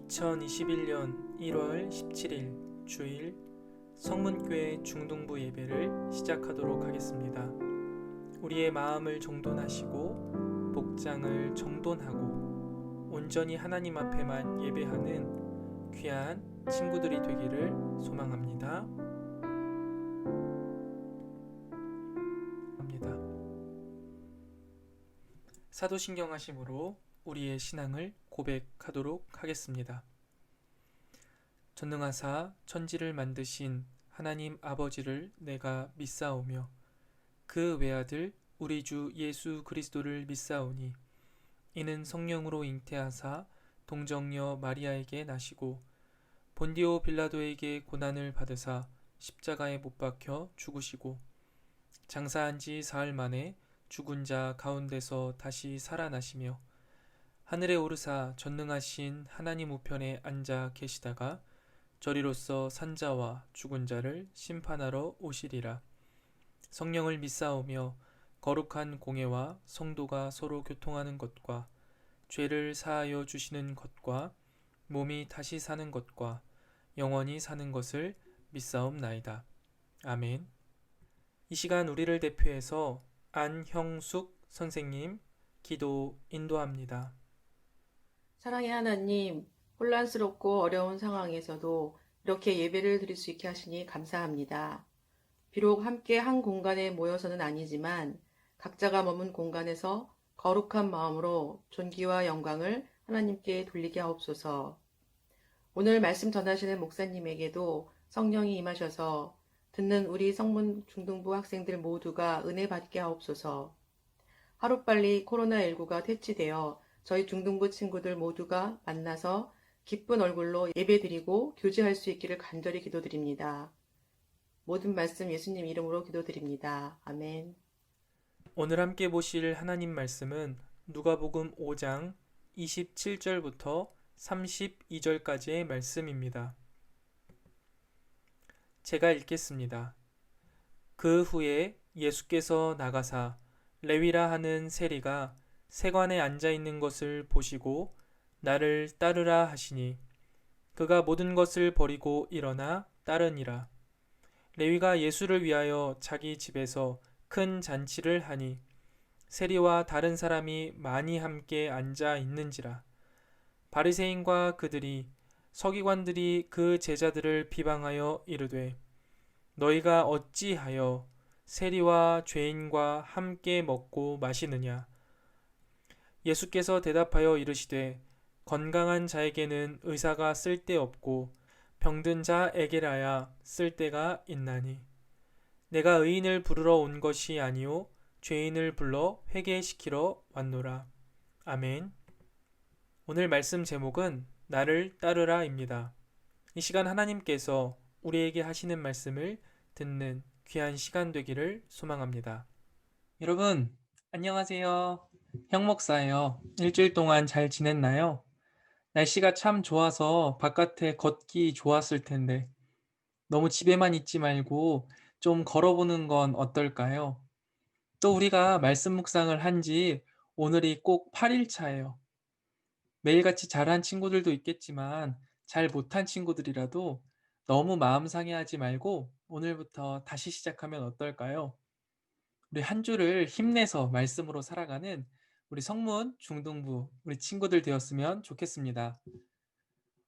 2021년 1월 17일 주일 성문교회 중등부 예배를 시작하도록 하겠습니다. 우리의 마음을 정돈하시고 복장을 정돈하고 온전히 하나님 앞에만 예배하는 귀한 친구들이 되기를 소망합니다. 사도신경 하심으로 우리의 신앙을 고백하도록 하겠습니다. 전능하사 천지를 만드신 하나님 아버지를 내가 믿사오며 그 외아들 우리 주 예수 그리스도를 믿사오니 이는 성령으로 잉태하사 동정녀 마리아에게 나시고 본디오 빌라도에게 고난을 받으사 십자가에 못 박혀 죽으시고 장사한 지 사흘 만에 죽은 자 가운데서 다시 살아나시며 하늘에 오르사 전능하신 하나님 우편에 앉아 계시다가 저리로서 산자와 죽은 자를 심판하러 오시리라. 성령을 믿사오며 거룩한 공예와 성도가 서로 교통하는 것과 죄를 사하여 주시는 것과 몸이 다시 사는 것과 영원히 사는 것을 믿사옵나이다. 아멘. 이 시간 우리를 대표해서 안형숙 선생님 기도 인도합니다. 사랑의 하나님, 혼란스럽고 어려운 상황에서도 이렇게 예배를 드릴 수 있게 하시니 감사합니다. 비록 함께 한 공간에 모여서는 아니지만 각자가 머문 공간에서 거룩한 마음으로 존귀와 영광을 하나님께 돌리게 하옵소서. 오늘 말씀 전하시는 목사님에게도 성령이 임하셔서 듣는 우리 성문 중등부 학생들 모두가 은혜 받게 하옵소서. 하루빨리 코로나19가 퇴치되어 저희 중등부 친구들 모두가 만나서 기쁜 얼굴로 예배드리고 교제할 수 있기를 간절히 기도드립니다. 모든 말씀 예수님 이름으로 기도드립니다. 아멘. 오늘 함께 보실 하나님 말씀은 누가복음 5장 27절부터 32절까지의 말씀입니다. 제가 읽겠습니다. 그 후에 예수께서 나가사 레위라 하는 세리가 세관에 앉아 있는 것을 보시고 나를 따르라 하시니 그가 모든 것을 버리고 일어나 따르니라. 레위가 예수를 위하여 자기 집에서 큰 잔치를 하니 세리와 다른 사람이 많이 함께 앉아 있는지라. 바리새인과 그들이 서기관들이 그 제자들을 비방하여 이르되 너희가 어찌하여 세리와 죄인과 함께 먹고 마시느냐. 예수께서 대답하여 이르시되 건강한 자에게는 의사가 쓸데없고 병든 자에게라야 쓸데가 있나니 내가 의인을 부르러 온 것이 아니요 죄인을 불러 회개시키러 왔노라. 아멘. 오늘 말씀 제목은 나를 따르라입니다. 이 시간 하나님께서 우리에게 하시는 말씀을 듣는 귀한 시간 되기를 소망합니다. 여러분 안녕하세요. 형 목사예요. 일주일 동안 잘 지냈나요? 날씨가 참 좋아서 바깥에 걷기 좋았을 텐데 너무 집에만 있지 말고 좀 걸어보는 건 어떨까요? 또 우리가 말씀 묵상을 한 지 오늘이 꼭 8일 차예요. 매일같이 잘한 친구들도 있겠지만 잘 못한 친구들이라도 너무 마음 상해하지 말고 오늘부터 다시 시작하면 어떨까요? 우리 한 주를 힘내서 말씀으로 살아가는 우리 성문 중등부 우리 친구들 되었으면 좋겠습니다.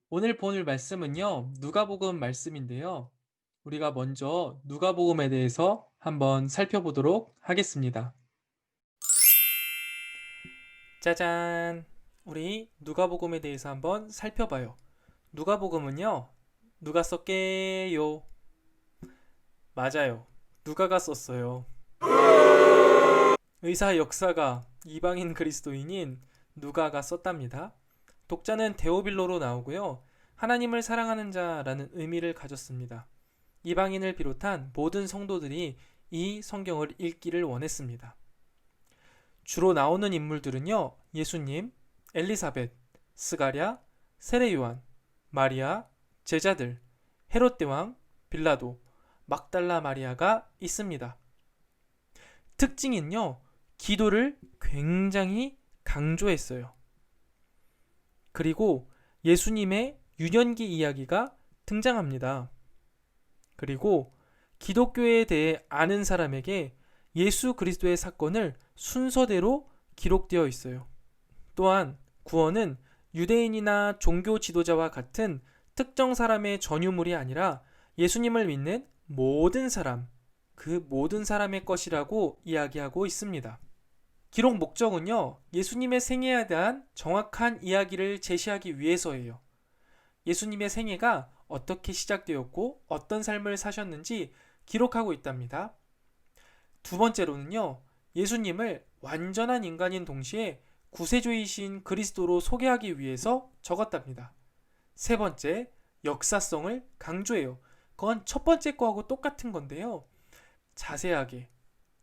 오늘 볼 말씀은요, 누가복음 말씀인데요. 우리가 먼저 누가복음에 대해서 한번 살펴보도록 하겠습니다. 짜잔! 우리 누가복음에 대해서 한번 살펴봐요. 누가복음은요, 누가 썼게요? 맞아요. 누가가 썼어요. 의사 역사가 이방인 그리스도인인 누가가 썼답니다. 독자는 데오빌로로 나오고요. 하나님을 사랑하는 자라는 의미를 가졌습니다. 이방인을 비롯한 모든 성도들이 이 성경을 읽기를 원했습니다. 주로 나오는 인물들은요. 예수님, 엘리사벳, 스가랴, 세례요한, 마리아, 제자들, 헤롯 대왕, 빌라도, 막달라 마리아가 있습니다. 특징은요. 기도를 굉장히 강조했어요. 그리고 예수님의 유년기 이야기가 등장합니다. 그리고 기독교에 대해 아는 사람에게 예수 그리스도의 사건을 순서대로 기록되어 있어요. 또한 구원은 유대인이나 종교 지도자와 같은 특정 사람의 전유물이 아니라 예수님을 믿는 모든 사람, 그 모든 사람의 것이라고 이야기하고 있습니다. 기록 목적은요, 예수님의 생애에 대한 정확한 이야기를 제시하기 위해서예요. 예수님의 생애가 어떻게 시작되었고 어떤 삶을 사셨는지 기록하고 있답니다. 두 번째로는요, 예수님을 완전한 인간인 동시에 구세주이신 그리스도로 소개하기 위해서 적었답니다. 세 번째, 역사성을 강조해요. 그건 첫 번째 거하고 똑같은 건데요. 자세하게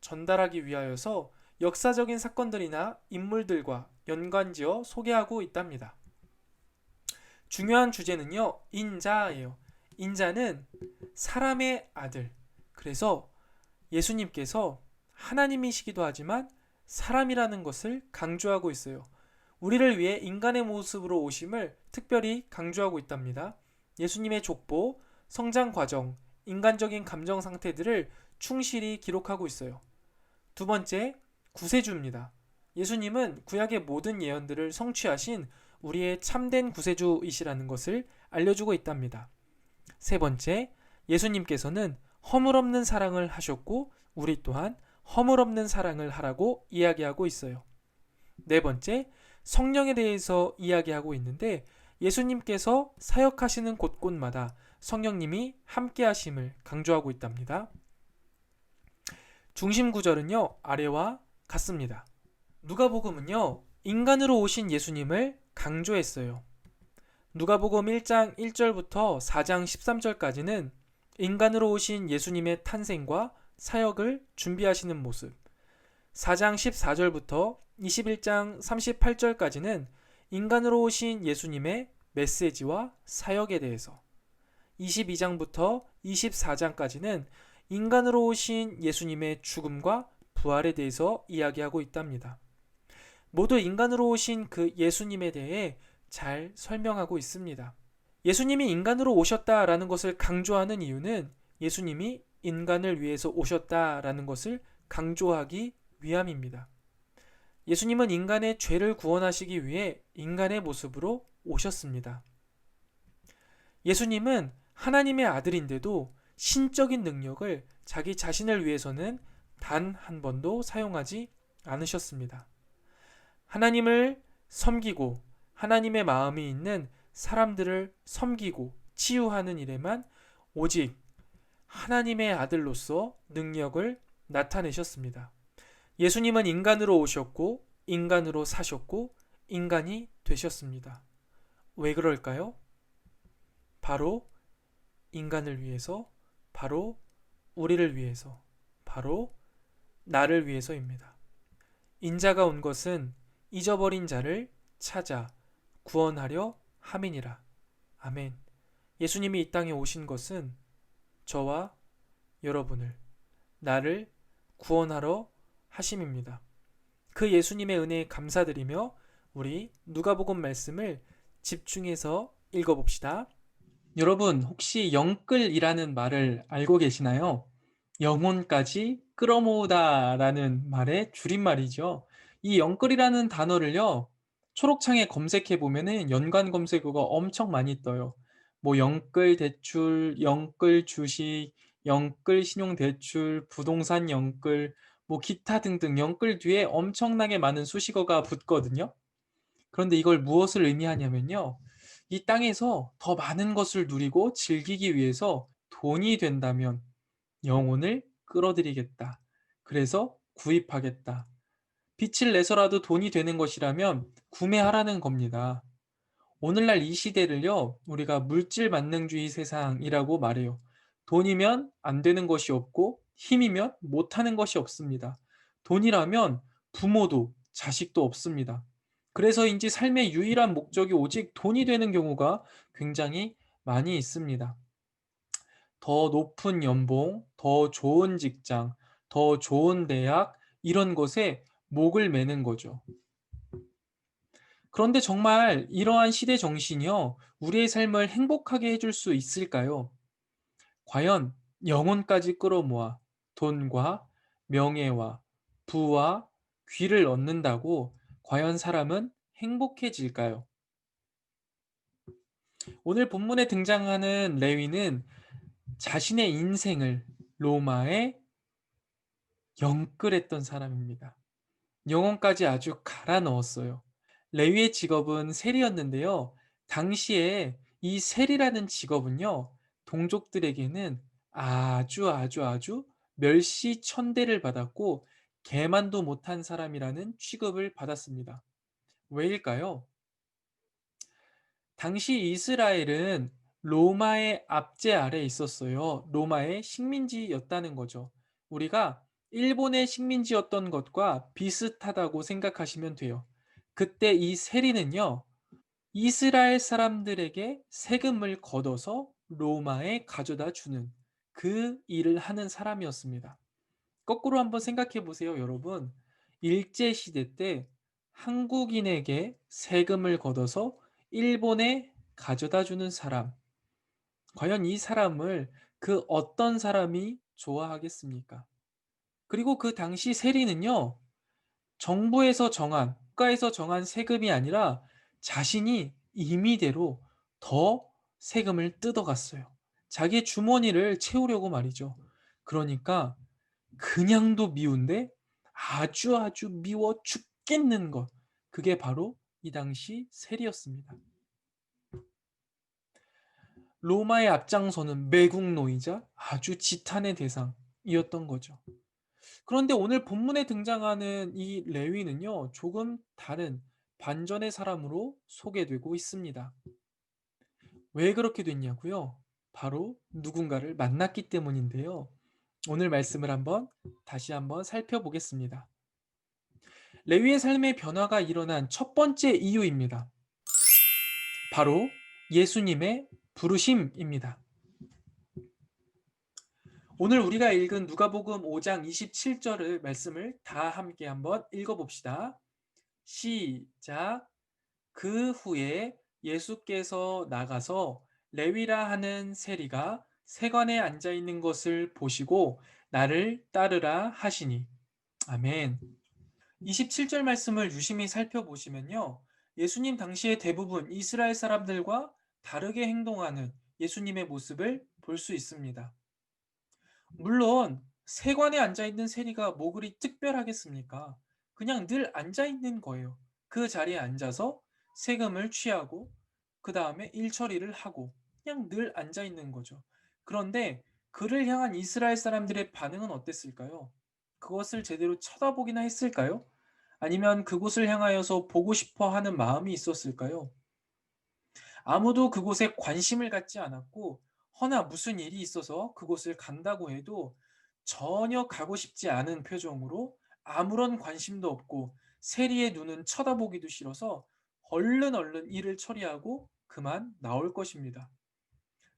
전달하기 위하여서 역사적인 사건들이나 인물들과 연관지어 소개하고 있답니다. 중요한 주제는요, 인자예요. 인자는 사람의 아들. 그래서 예수님께서 하나님이시기도 하지만 사람이라는 것을 강조하고 있어요. 우리를 위해 인간의 모습으로 오심을 특별히 강조하고 있답니다. 예수님의 족보, 성장 과정, 인간적인 감정 상태들을 충실히 기록하고 있어요. 두 번째, 구세주입니다. 예수님은 구약의 모든 예언들을 성취하신 우리의 참된 구세주이시라는 것을 알려주고 있답니다. 세 번째, 예수님께서는 허물없는 사랑을 하셨고 우리 또한 허물없는 사랑을 하라고 이야기하고 있어요. 네 번째, 성령에 대해서 이야기하고 있는데 예수님께서 사역하시는 곳곳마다 성령님이 함께 하심을 강조하고 있답니다. 중심 구절은요, 아래와 같습니다. 누가복음은요, 인간으로 오신 예수님을 강조했어요. 누가복음 1장 1절부터 4장 13절까지는 인간으로 오신 예수님의 탄생과 사역을 준비하시는 모습, 4장 14절부터 21장 38절까지는 인간으로 오신 예수님의 메시지와 사역에 대해서, 22장부터 24장까지는 인간으로 오신 예수님의 죽음과 부활에 대해서 이야기하고 있답니다. 모두 인간으로 오신 그 예수님에 대해 잘 설명하고 있습니다. 예수님이 인간으로 오셨다라는 것을 강조하는 이유는 예수님이 인간을 위해서 오셨다라는 것을 강조하기 위함입니다. 예수님은 인간의 죄를 구원하시기 위해 인간의 모습으로 오셨습니다. 예수님은 하나님의 아들인데도 신적인 능력을 자기 자신을 위해서는 단 한 번도 사용하지 않으셨습니다. 하나님을 섬기고 하나님의 마음이 있는 사람들을 섬기고 치유하는 일에만 오직 하나님의 아들로서 능력을 나타내셨습니다. 예수님은 인간으로 오셨고 인간으로 사셨고 인간이 되셨습니다. 왜 그럴까요? 바로 인간을 위해서, 바로 우리를 위해서, 바로 나를 위해서입니다. 인자가 온 것은 잊어버린 자를 찾아 구원하려 함이니라. 아멘. 예수님이 이 땅에 오신 것은 저와 여러분을, 나를 구원하러 하심입니다. 그 예수님의 은혜에 감사드리며 우리 누가복음 말씀을 집중해서 읽어봅시다. 여러분, 혹시 영끌이라는 말을 알고 계시나요? 영혼까지 끌어모으다 라는 말의 줄임말이죠. 이 영끌이라는 단어를요, 초록창에 검색해 보면은 연관 검색어가 엄청 많이 떠요. 뭐 영끌 대출, 영끌 주식, 영끌 신용대출, 부동산 영끌, 뭐 기타 등등 영끌 뒤에 엄청나게 많은 수식어가 붙거든요. 그런데 이걸 무엇을 의미하냐면요, 이 땅에서 더 많은 것을 누리고 즐기기 위해서 돈이 된다면 영혼을 끌어들이겠다. 그래서 구입하겠다. 빚을 내서라도 돈이 되는 것이라면 구매하라는 겁니다. 오늘날 이 시대를요, 우리가 물질 만능주의 세상이라고 말해요. 돈이면 안 되는 것이 없고 힘이면 못하는 것이 없습니다. 돈이라면 부모도 자식도 없습니다. 그래서인지 삶의 유일한 목적이 오직 돈이 되는 경우가 굉장히 많이 있습니다. 더 높은 연봉, 더 좋은 직장, 더 좋은 대학, 이런 것에 목을 매는 거죠. 그런데 정말 이러한 시대 정신이요, 우리의 삶을 행복하게 해줄 수 있을까요? 과연 영혼까지 끌어모아 돈과 명예와 부와 귀를 얻는다고 과연 사람은 행복해질까요? 오늘 본문에 등장하는 레위는 자신의 인생을 로마에 영끌했던 사람입니다. 영혼까지 아주 갈아 넣었어요. 레위의 직업은 세리였는데요. 당시에 이 세리라는 직업은요, 동족들에게는 아주 멸시천대를 받았고 개만도 못한 사람이라는 취급을 받았습니다. 왜일까요? 당시 이스라엘은 로마의 압제 아래에 있었어요. 로마의 식민지였다는 거죠. 우리가 일본의 식민지였던 것과 비슷하다고 생각하시면 돼요. 그때 이 세리는요, 이스라엘 사람들에게 세금을 걷어서 로마에 가져다 주는 그 일을 하는 사람이었습니다. 거꾸로 한번 생각해 보세요, 여러분. 일제시대 때 한국인에게 세금을 걷어서 일본에 가져다 주는 사람. 과연 이 사람을 그 어떤 사람이 좋아하겠습니까? 그리고 그 당시 세리는요, 정부에서 정한, 국가에서 정한 세금이 아니라 자신이 임의대로 더 세금을 뜯어갔어요. 자기의 주머니를 채우려고 말이죠. 그러니까 그냥도 미운데 아주 미워 죽겠는 것. 그게 바로 이 당시 세리였습니다. 로마의 앞장서는 매국노이자 아주 지탄의 대상이었던 거죠. 그런데 오늘 본문에 등장하는 이 레위는요, 조금 다른 반전의 사람으로 소개되고 있습니다. 왜 그렇게 됐냐고요? 바로 누군가를 만났기 때문인데요. 오늘 말씀을 다시 한번 살펴보겠습니다. 레위의 삶의 변화가 일어난 첫 번째 이유입니다. 바로 예수님의 부르심입니다. 오늘 우리가 읽은 누가복음 5장 27절의 말씀을 다 함께 한번 읽어봅시다. 시작. 그 후에 예수께서 나가서 레위라 하는 세리가 세관에 앉아 있는 것을 보시고 나를 따르라 하시니. 아멘. 27절 말씀을 유심히 살펴보시면요, 예수님 당시에 대부분 이스라엘 사람들과 다르게 행동하는 예수님의 모습을 볼 수 있습니다. 물론 세관에 앉아 있는 세리가 뭐 그리 특별하겠습니까? 그냥 늘 앉아 있는 거예요. 그 자리에 앉아서 세금을 취하고 그 다음에 일 처리를 하고 그냥 늘 앉아 있는 거죠. 그런데 그를 향한 이스라엘 사람들의 반응은 어땠을까요? 그것을 제대로 쳐다보기나 했을까요? 아니면 그곳을 향하여서 보고 싶어 하는 마음이 있었을까요? 아무도 그곳에 관심을 갖지 않았고, 허나 무슨 일이 있어서 그곳을 간다고 해도 전혀 가고 싶지 않은 표정으로 아무런 관심도 없고 세리의 눈은 쳐다보기도 싫어서 얼른 일을 처리하고 그만 나올 것입니다.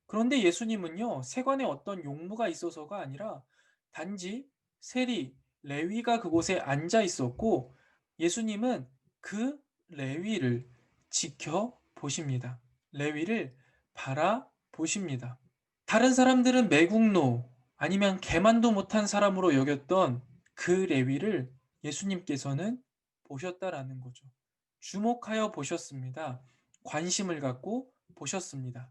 그런데 예수님은요, 세관에 어떤 용무가 있어서가 아니라 단지 세리, 레위가 그곳에 앉아 있었고 예수님은 그 레위를 지켜보십니다. 레위를 바라보십니다. 다른 사람들은 매국노 아니면 개만도 못한 사람으로 여겼던 그 레위를 예수님께서는 보셨다라는 거죠. 주목하여 보셨습니다. 관심을 갖고 보셨습니다.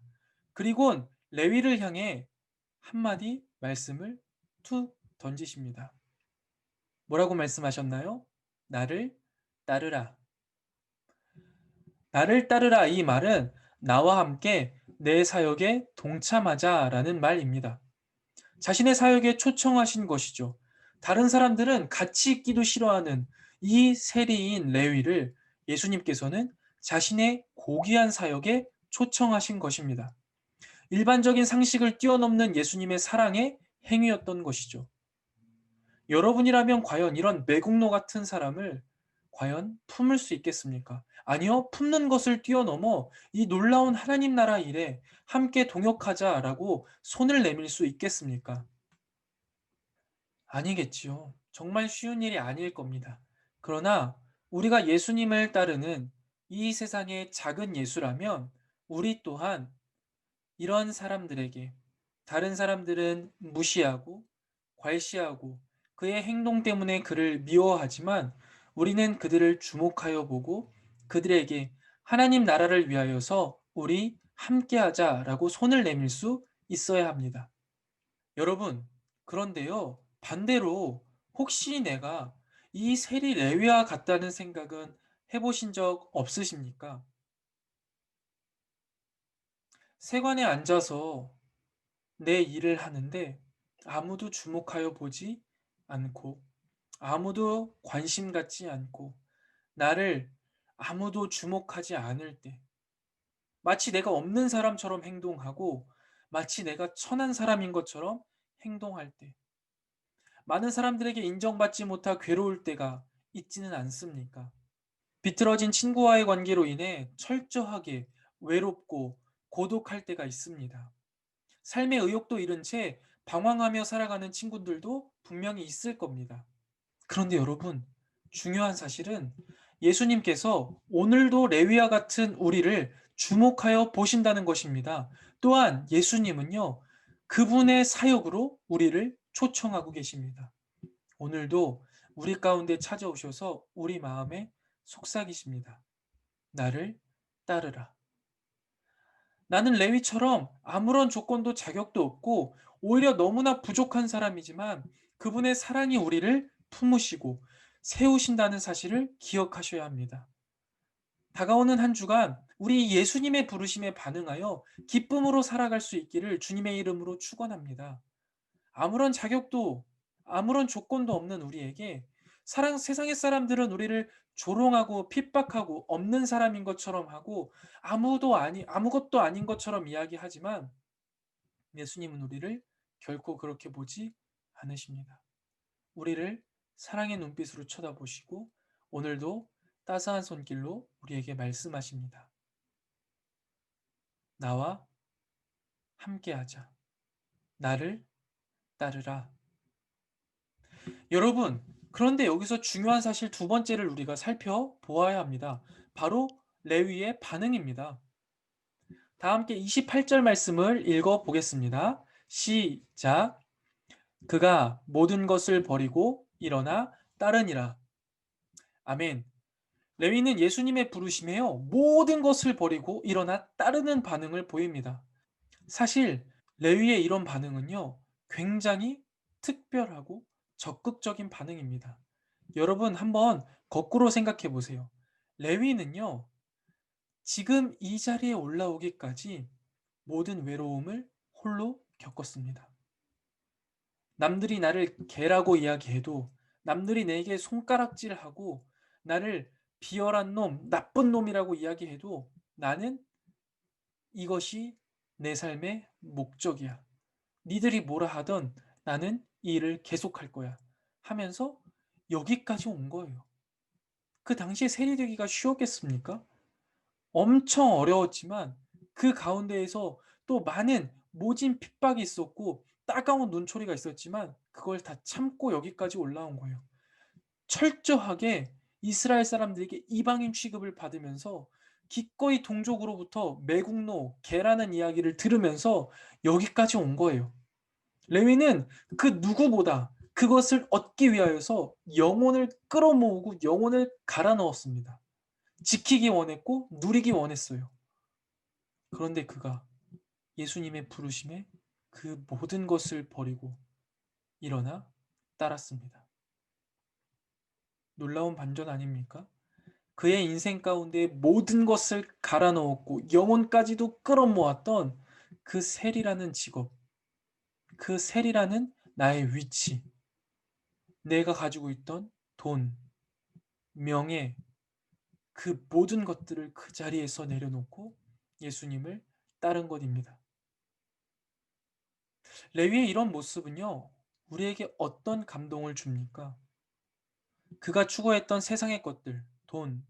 그리고 레위를 향해 한마디 말씀을 툭 던지십니다. 뭐라고 말씀하셨나요? 나를 따르라. 나를 따르라 이 말은 나와 함께 내 사역에 동참하자라는 말입니다. 자신의 사역에 초청하신 것이죠. 다른 사람들은 같이 있기도 싫어하는 이 세리인 레위를 예수님께서는 자신의 고귀한 사역에 초청하신 것입니다. 일반적인 상식을 뛰어넘는 예수님의 사랑의 행위였던 것이죠. 여러분이라면 과연 이런 매국노 같은 사람을 과연 품을 수 있겠습니까? 아니요, 품는 것을 뛰어넘어 이 놀라운 하나님 나라 일에 함께 동역하자라고 손을 내밀 수 있겠습니까? 아니겠지요. 정말 쉬운 일이 아닐 겁니다. 그러나 우리가 예수님을 따르는 이 세상의 작은 예수라면 우리 또한 이런 사람들에게 다른 사람들은 무시하고 괄시하고 그의 행동 때문에 그를 미워하지만 우리는 그들을 주목하여 보고 그들에게 하나님 나라를 위하여서 우리 함께하자라고 손을 내밀 수 있어야 합니다. 여러분, 그런데요, 반대로 혹시 내가 이 세리 레위와 같다는 생각은 해보신 적 없으십니까? 세관에 앉아서 내 일을 하는데 아무도 주목하여 보지 않고 아무도 관심 갖지 않고 나를 아무도 주목하지 않을 때 마치 내가 없는 사람처럼 행동하고 마치 내가 천한 사람인 것처럼 행동할 때 많은 사람들에게 인정받지 못하 괴로울 때가 있지는 않습니까? 비틀어진 친구와의 관계로 인해 철저하게 외롭고 고독할 때가 있습니다. 삶의 의욕도 잃은 채 방황하며 살아가는 친구들도 분명히 있을 겁니다. 그런데 여러분, 중요한 사실은 예수님께서 오늘도 레위와 같은 우리를 주목하여 보신다는 것입니다. 또한 예수님은요, 그분의 사역으로 우리를 초청하고 계십니다. 오늘도 우리 가운데 찾아오셔서 우리 마음에 속삭이십니다. 나를 따르라. 나는 레위처럼 아무런 조건도 자격도 없고 오히려 너무나 부족한 사람이지만 그분의 사랑이 우리를 품으시고 세우신다는 사실을 기억하셔야 합니다. 다가오는 한 주간 우리 예수님의 부르심에 반응하여 기쁨으로 살아갈 수 있기를 주님의 이름으로 축원합니다. 아무런 자격도 아무런 조건도 없는 우리에게 세상의 사람들은 우리를 조롱하고 핍박하고 없는 사람인 것처럼 하고 아무것도 아닌 것처럼 이야기하지만 예수님은 우리를 결코 그렇게 보지 않으십니다. 우리를 사랑의 눈빛으로 쳐다보시고 오늘도 따스한 손길로 우리에게 말씀하십니다. 나와 함께하자. 나를 따르라. 여러분, 그런데 여기서 중요한 사실 두 번째를 우리가 살펴보아야 합니다. 바로 레위의 반응입니다. 다 함께 28절 말씀을 읽어 보겠습니다. 시작. 그가 모든 것을 버리고 일어나 따르니라. 아멘. 레위는 예수님의 부르심에요. 모든 것을 버리고 일어나 따르는 반응을 보입니다. 사실 레위의 이런 반응은요. 굉장히 특별하고 적극적인 반응입니다. 여러분 한번 거꾸로 생각해 보세요. 레위는요. 지금 이 자리에 올라오기까지 모든 외로움을 홀로 겪었습니다. 남들이 나를 개라고 이야기해도 남들이 내게 손가락질하고 나를 비열한 놈, 나쁜 놈이라고 이야기해도 나는 이것이 내 삶의 목적이야. 니들이 뭐라 하던 나는 이 일을 계속할 거야. 하면서 여기까지 온 거예요. 그 당시에 세리되기가 쉬웠겠습니까? 엄청 어려웠지만 그 가운데에서 또 많은 모진 핍박이 있었고 따가운 눈초리가 있었지만 그걸 다 참고 여기까지 올라온 거예요. 철저하게 이스라엘 사람들에게 이방인 취급을 받으면서 기꺼이 동족으로부터 매국노, 개라는 이야기를 들으면서 여기까지 온 거예요. 레위는 그 누구보다 그것을 얻기 위하여서 영혼을 끌어모으고 영혼을 갈아 넣었습니다. 지키기 원했고 누리기 원했어요. 그런데 그가 예수님의 부르심에 그 모든 것을 버리고 일어나 따랐습니다. 놀라운 반전 아닙니까? 그의 인생 가운데 모든 것을 갈아 넣었고 영혼까지도 끌어모았던 그 셀이라는 직업, 그 셀이라는 나의 위치, 내가 가지고 있던 돈, 명예, 그 모든 것들을 그 자리에서 내려놓고 예수님을 따른 것입니다. 레위의 이런 모습은요, 우리에게 어떤 감동을 줍니까? 그가 추구했던 세상의 것들, 돈,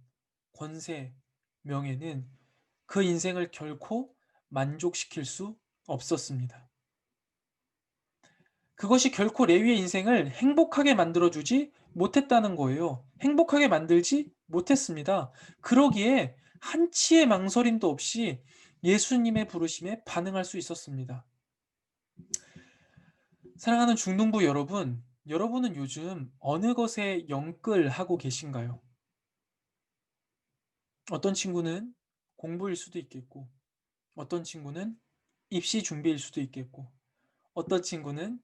권세, 명예는 그 인생을 결코 만족시킬 수 없었습니다. 그것이 결코 레위의 인생을 행복하게 만들어주지 못했다는 거예요. 행복하게 만들지 못했습니다. 그러기에 한치의 망설임도 없이 예수님의 부르심에 반응할 수 있었습니다. 사랑하는 중등부 여러분, 여러분은 요즘 어느 것에 영끌하고 계신가요? 어떤 친구는 공부일 수도 있겠고, 어떤 친구는 입시 준비일 수도 있겠고, 어떤 친구는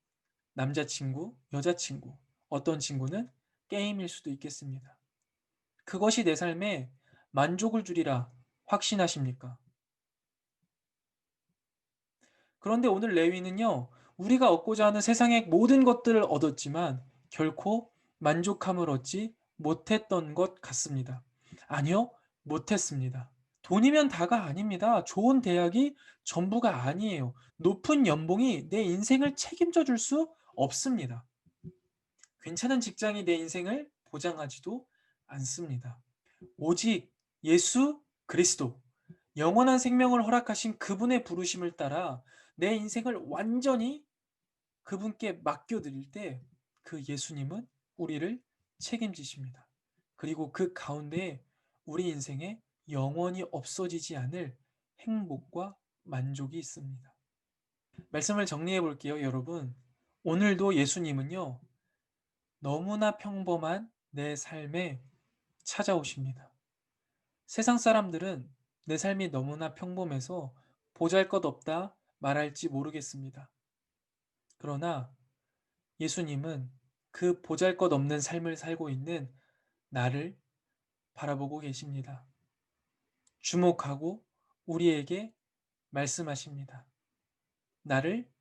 남자친구, 여자친구, 어떤 친구는 게임일 수도 있겠습니다. 그것이 내 삶에 만족을 주리라 확신하십니까? 그런데 오늘 레위는요, 우리가 얻고자 하는 세상의 모든 것들을 얻었지만 결코 만족함을 얻지 못했던 것 같습니다. 아니요, 못했습니다. 돈이면 다가 아닙니다. 좋은 대학이 전부가 아니에요. 높은 연봉이 내 인생을 책임져 줄 수 없습니다. 괜찮은 직장이 내 인생을 보장하지도 않습니다. 오직 예수 그리스도, 영원한 생명을 허락하신 그분의 부르심을 따라 내 인생을 완전히 그분께 맡겨드릴 때 그 예수님은 우리를 책임지십니다. 그리고 그 가운데 우리 인생에 영원히 없어지지 않을 행복과 만족이 있습니다. 말씀을 정리해 볼게요, 여러분. 오늘도 예수님은요, 너무나 평범한 내 삶에 찾아오십니다. 세상 사람들은 내 삶이 너무나 평범해서 보잘것없다 말할지 모르겠습니다. 그러나 예수님은 그 보잘것없는 삶을 살고 있는 나를 바라보고 계십니다. 주목하고 우리에게 말씀하십니다. 나를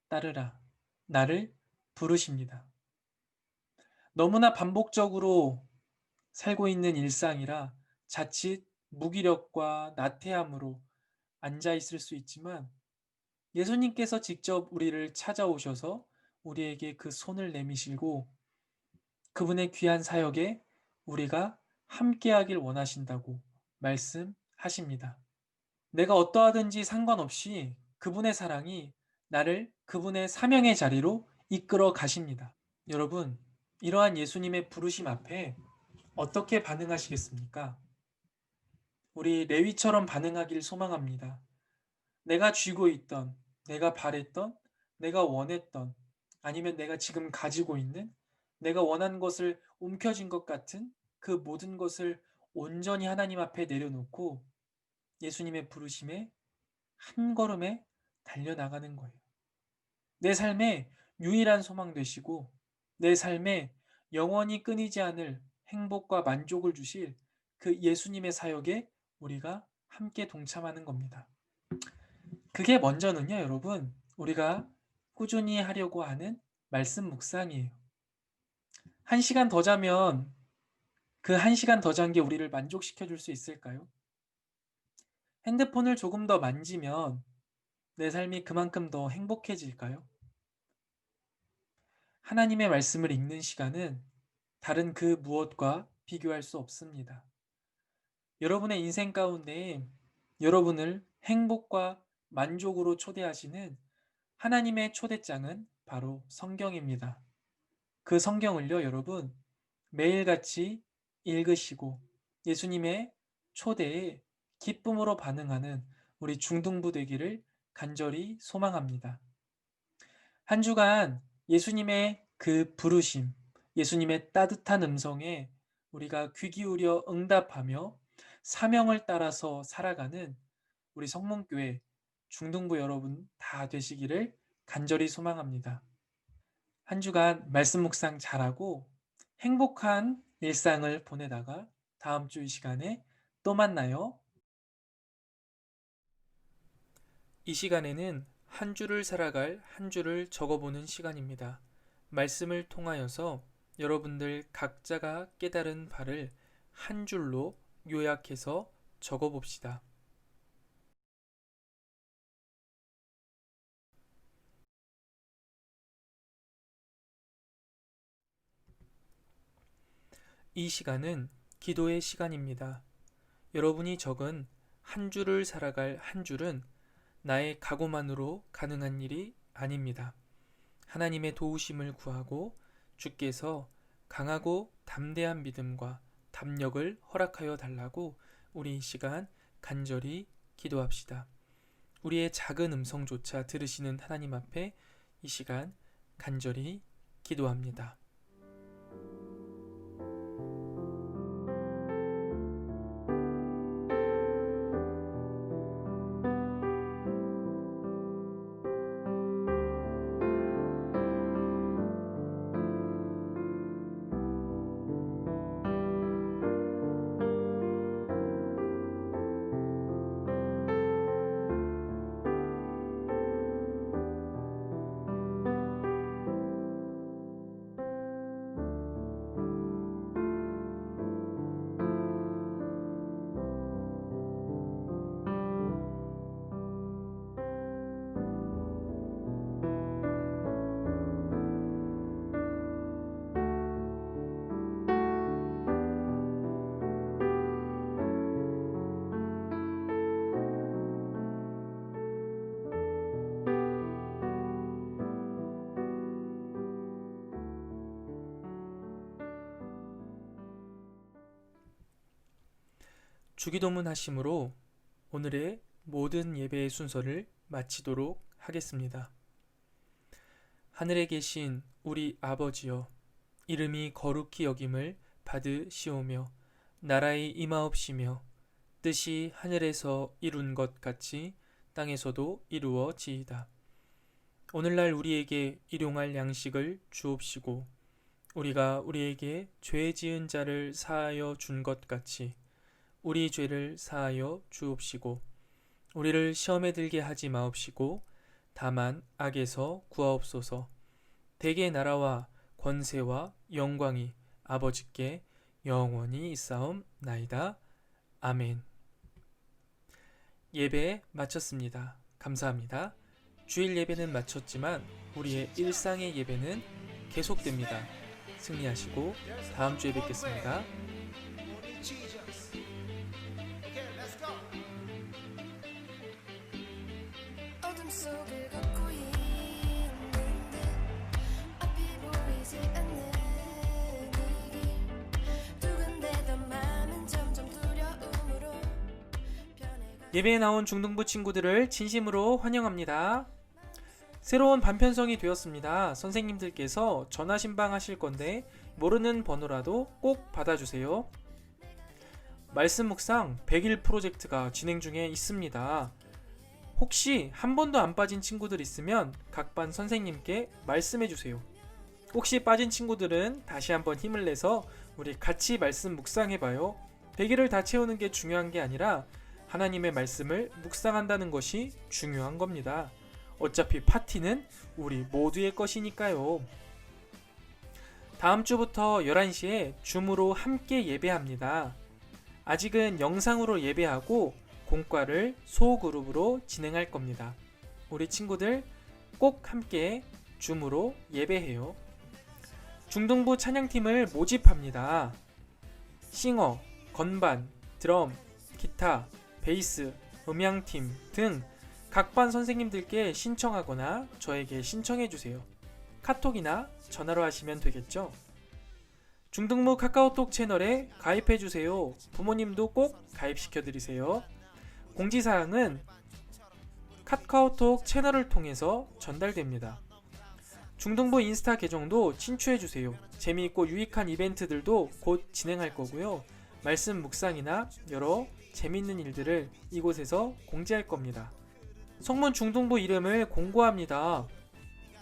따르라. 나를 부르십니다. 너무나 반복적으로 살고 있는 일상이라 자칫 무기력과 나태함으로 앉아 있을 수 있지만 예수님께서 직접 우리를 찾아오셔서 우리에게 그 손을 내미시고 그분의 귀한 사역에 우리가 함께하길 원하신다고 말씀하십니다. 내가 어떠하든지 상관없이 그분의 사랑이 나를 그분의 사명의 자리로 이끌어 가십니다. 여러분, 이러한 예수님의 부르심 앞에 어떻게 반응하시겠습니까? 우리 레위처럼 반응하길 소망합니다. 내가 쥐고 있던, 내가 바랬던, 내가 원했던, 아니면 내가 지금 가지고 있는, 내가 원하는 것을 움켜쥔 것 같은 그 모든 것을 온전히 하나님 앞에 내려놓고 예수님의 부르심에 한 걸음에 달려나가는 거예요. 내 삶의 유일한 소망 되시고, 내 삶에 영원히 끊이지 않을 행복과 만족을 주실 그 예수님의 사역에 우리가 함께 동참하는 겁니다. 그게 먼저는요, 여러분, 우리가 꾸준히 하려고 하는 말씀 묵상이에요. 1시간 더 자면 그 1시간 더 잔 게 우리를 만족시켜 줄 수 있을까요? 핸드폰을 조금 더 만지면 내 삶이 그만큼 더 행복해질까요? 하나님의 말씀을 읽는 시간은 다른 그 무엇과 비교할 수 없습니다. 여러분의 인생 가운데 여러분을 행복과 만족으로 초대하시는 하나님의 초대장은 바로 성경입니다. 그 성경을요, 여러분, 매일같이 읽으시고 예수님의 초대에 기쁨으로 반응하는 우리 중등부 되기를 간절히 소망합니다. 한 주간 예수님의 그 부르심, 예수님의 따뜻한 음성에 우리가 귀 기울여 응답하며 사명을 따라서 살아가는 우리 성문교회 중등부 여러분 다 되시기를 간절히 소망합니다. 한 주간 말씀 묵상 잘하고 행복한 일상을 보내다가 다음 주 이 시간에 또 만나요. 이 시간에는 한 주를 살아갈 한 주를 적어보는 시간입니다. 말씀을 통하여서 여러분들 각자가 깨달은 바를 한 줄로 요약해서 적어봅시다. 이 시간은 기도의 시간입니다. 여러분이 적은 한 주를 살아갈 한 줄은 나의 각오만으로 가능한 일이 아닙니다. 하나님의 도우심을 구하고 주께서 강하고 담대한 믿음과 담력을 허락하여 달라고 우리 이 시간 간절히 기도합시다. 우리의 작은 음성조차 들으시는 하나님 앞에 이 시간 간절히 기도합니다. 주기도문 하심으로 오늘의 모든 예배의 순서를 마치도록 하겠습니다. 하늘에 계신 우리 아버지여, 이름이 거룩히 여김을 받으시오며 나라의 임하옵시며 뜻이 하늘에서 이룬 것 같이 땅에서도 이루어지이다. 오늘날 우리에게 일용할 양식을 주옵시고 우리가 우리에게 죄 지은 자를 사하여 준 것 같이 우리 죄를 사하여 주옵시고 우리를 시험에 들게 하지 마옵시고 다만 악에서 구하옵소서. 대개 나라와 권세와 영광이 아버지께 영원히 있사옵나이다. 아멘. 예배 마쳤습니다. 감사합니다. 주일 예배는 마쳤지만 우리의 일상의 예배는 계속됩니다. 승리하시고 다음 주에 뵙겠습니다. 어둠 속을 걷고 있는데 앞이 보이지 않는 이 길 두근대던 마음은 점점 두려움으로 변해가. 예배에 나온 중등부 친구들을 진심으로 환영합니다. 새로운 반편성이 되었습니다. 선생님들께서 전화 신방하실 건데 모르는 번호라도 꼭 받아주세요. 말씀 묵상 100일 프로젝트가 진행 중에 있습니다. 혹시 한 번도 안 빠진 친구들 있으면 각 반 선생님께 말씀해 주세요. 혹시 빠진 친구들은 다시 한번 힘을 내서 우리 같이 말씀 묵상해봐요. 100일을 다 채우는 게 중요한 게 아니라 하나님의 말씀을 묵상한다는 것이 중요한 겁니다. 어차피 파티는 우리 모두의 것이니까요. 다음 주부터 11시에 줌으로 함께 예배합니다. 아직은 영상으로 예배하고 공과를 소그룹으로 진행할 겁니다. 우리 친구들 꼭 함께 줌으로 예배해요. 중등부 찬양팀을 모집합니다. 싱어, 건반, 드럼, 기타, 베이스, 음향팀 등 각반 선생님들께 신청하거나 저에게 신청해주세요. 카톡이나 전화로 하시면 되겠죠? 중등부 카카오톡 채널에 가입해주세요. 부모님도 꼭 가입시켜드리세요. 공지사항은 카카오톡 채널을 통해서 전달됩니다. 중등부 인스타 계정도 친추해주세요. 재미있고 유익한 이벤트들도 곧 진행할 거고요. 말씀 묵상이나 여러 재미있는 일들을 이곳에서 공지할 겁니다. 성문 중등부 이름을 공고합니다.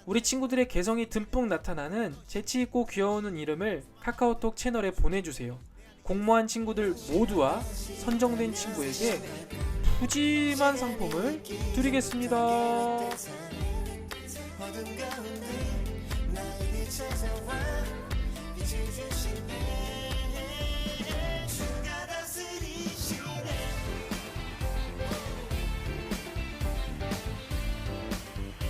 우리 친구들의 개성이 듬뿍 나타나는 재치있고 귀여운 이름을 카카오톡 채널에 보내주세요. 공모한 친구들 모두와 선정된 친구에게 푸짐한 상품을 드리겠습니다. 어둠 가운데 나에게 찾아와 빛을 주시네.